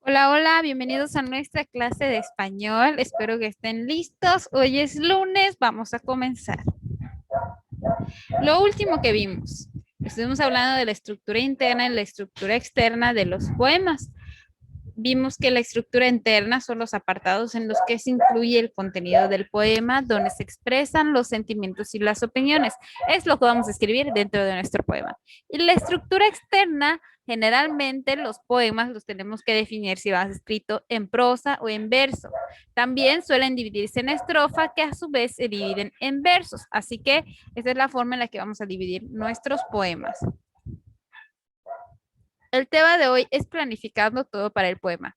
Hola, hola, bienvenidos a nuestra clase de español. Espero que estén listos. Hoy es lunes, vamos a comenzar. Lo último que vimos, estuvimos hablando de la estructura interna y la estructura externa de los poemas. Vimos que la estructura interna son los apartados en los que se incluye el contenido del poema, donde se expresan los sentimientos y las opiniones. Es lo que vamos a escribir dentro de nuestro poema. Y la estructura externa, generalmente los poemas los tenemos que definir si vas escrito en prosa o en verso. También suelen dividirse en estrofa, que a su vez se dividen en versos. Así que esta es la forma en la que vamos a dividir nuestros poemas. El tema de hoy es planificando todo para el poema.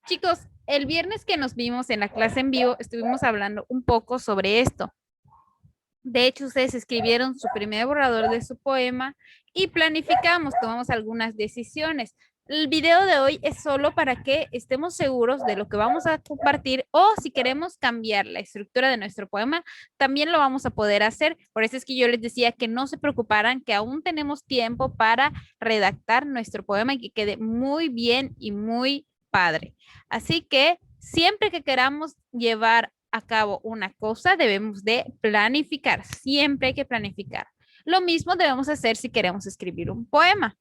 Chicos, el viernes que nos vimos en la clase en vivo, estuvimos hablando un poco sobre esto. De hecho, ustedes escribieron su primer borrador de su poema y planificamos, tomamos algunas decisiones. El video de hoy es solo para que estemos seguros de lo que vamos a compartir o si queremos cambiar la estructura de nuestro poema, también lo vamos a poder hacer. Por eso es que yo les decía que no se preocuparan, que aún tenemos tiempo para redactar nuestro poema y que quede muy bien y muy padre. Así que siempre que queramos llevar a cabo una cosa, debemos de planificar. Siempre hay que planificar. Lo mismo debemos hacer si queremos escribir un poema.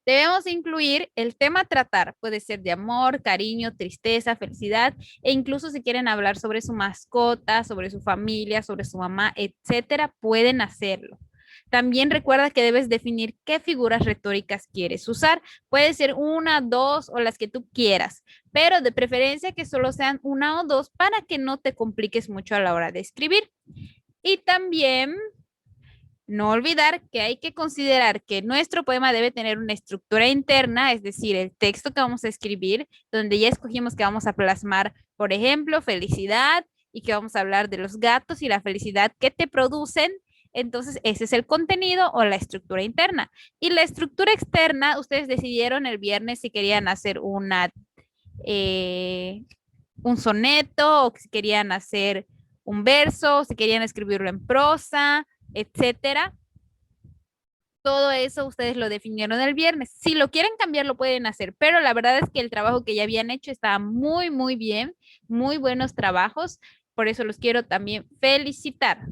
Debemos incluir el tema a tratar. Puede ser de amor, cariño, tristeza, felicidad, e incluso si quieren hablar sobre su mascota, sobre su familia, sobre su mamá, etcétera, pueden hacerlo. También recuerda que debes definir qué figuras retóricas quieres usar. Puede ser una, dos o las que tú quieras, pero de preferencia que solo sean una o dos para que no te compliques mucho a la hora de escribir. Y también no olvidar que hay que considerar que nuestro poema debe tener una estructura interna, es decir, el texto que vamos a escribir, donde ya escogimos que vamos a plasmar, por ejemplo, felicidad y que vamos a hablar de los gatos y la felicidad que te producen. Entonces, ese es el contenido o la estructura interna. Y la estructura externa, ustedes decidieron el viernes si querían hacer eh, un soneto o si querían hacer un verso, si querían escribirlo en prosa, etcétera. Todo eso ustedes lo definieron el viernes. Si lo quieren cambiar, lo pueden hacer, pero la verdad es que el trabajo que ya habían hecho estaba muy, muy bien, muy buenos trabajos. Por eso los quiero también felicitar.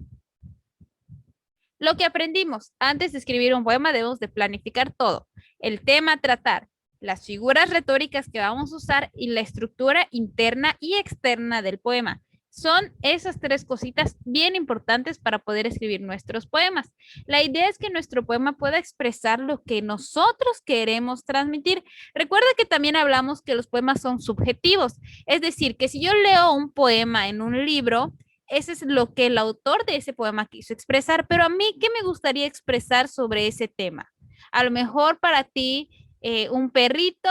Lo que aprendimos, antes de escribir un poema debemos de planificar todo. El tema a tratar, las figuras retóricas que vamos a usar y la estructura interna y externa del poema. Son esas tres cositas bien importantes para poder escribir nuestros poemas. La idea es que nuestro poema pueda expresar lo que nosotros queremos transmitir. Recuerda que también hablamos que los poemas son subjetivos, es decir, que si yo leo un poema en un libro, ese es lo que el autor de ese poema quiso expresar, pero a mí, ¿qué me gustaría expresar sobre ese tema? A lo mejor para ti, un perrito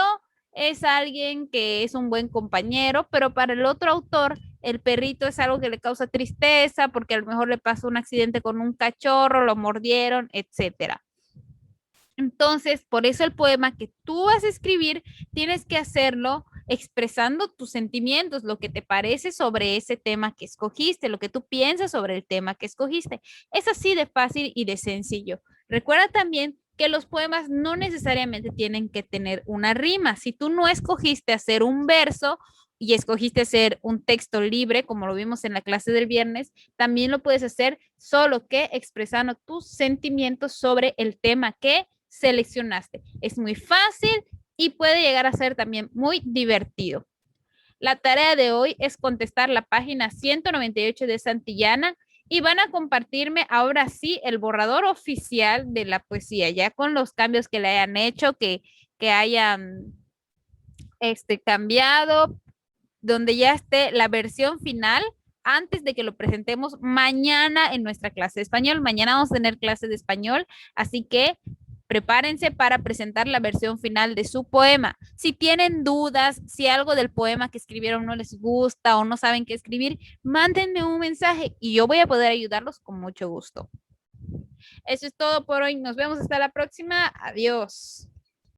es alguien que es un buen compañero, pero para el otro autor, el perrito es algo que le causa tristeza porque a lo mejor le pasó un accidente con un cachorro, lo mordieron, etcétera. Entonces, por eso el poema que tú vas a escribir, tienes que hacerlo expresando tus sentimientos, lo que te parece sobre ese tema que escogiste, lo que tú piensas sobre el tema que escogiste. Es así de fácil y de sencillo. Recuerda también que los poemas no necesariamente tienen que tener una rima. Si tú no escogiste hacer un verso y escogiste hacer un texto libre, como lo vimos en la clase del viernes, también lo puedes hacer solo que expresando tus sentimientos sobre el tema que seleccionaste. Es muy fácil y puede llegar a ser también muy divertido. La tarea de hoy es contestar la página 198 de Santillana y van a compartirme ahora sí el borrador oficial de la poesía, ya con los cambios que le hayan hecho, que hayan cambiado, donde ya esté la versión final antes de que lo presentemos mañana en nuestra clase de español. Mañana vamos a tener clase de español, así que prepárense para presentar la versión final de su poema. Si tienen dudas, si algo del poema que escribieron no les gusta o no saben qué escribir, mándenme un mensaje y yo voy a poder ayudarlos con mucho gusto. Eso es todo por hoy. Nos vemos hasta la próxima. Adiós.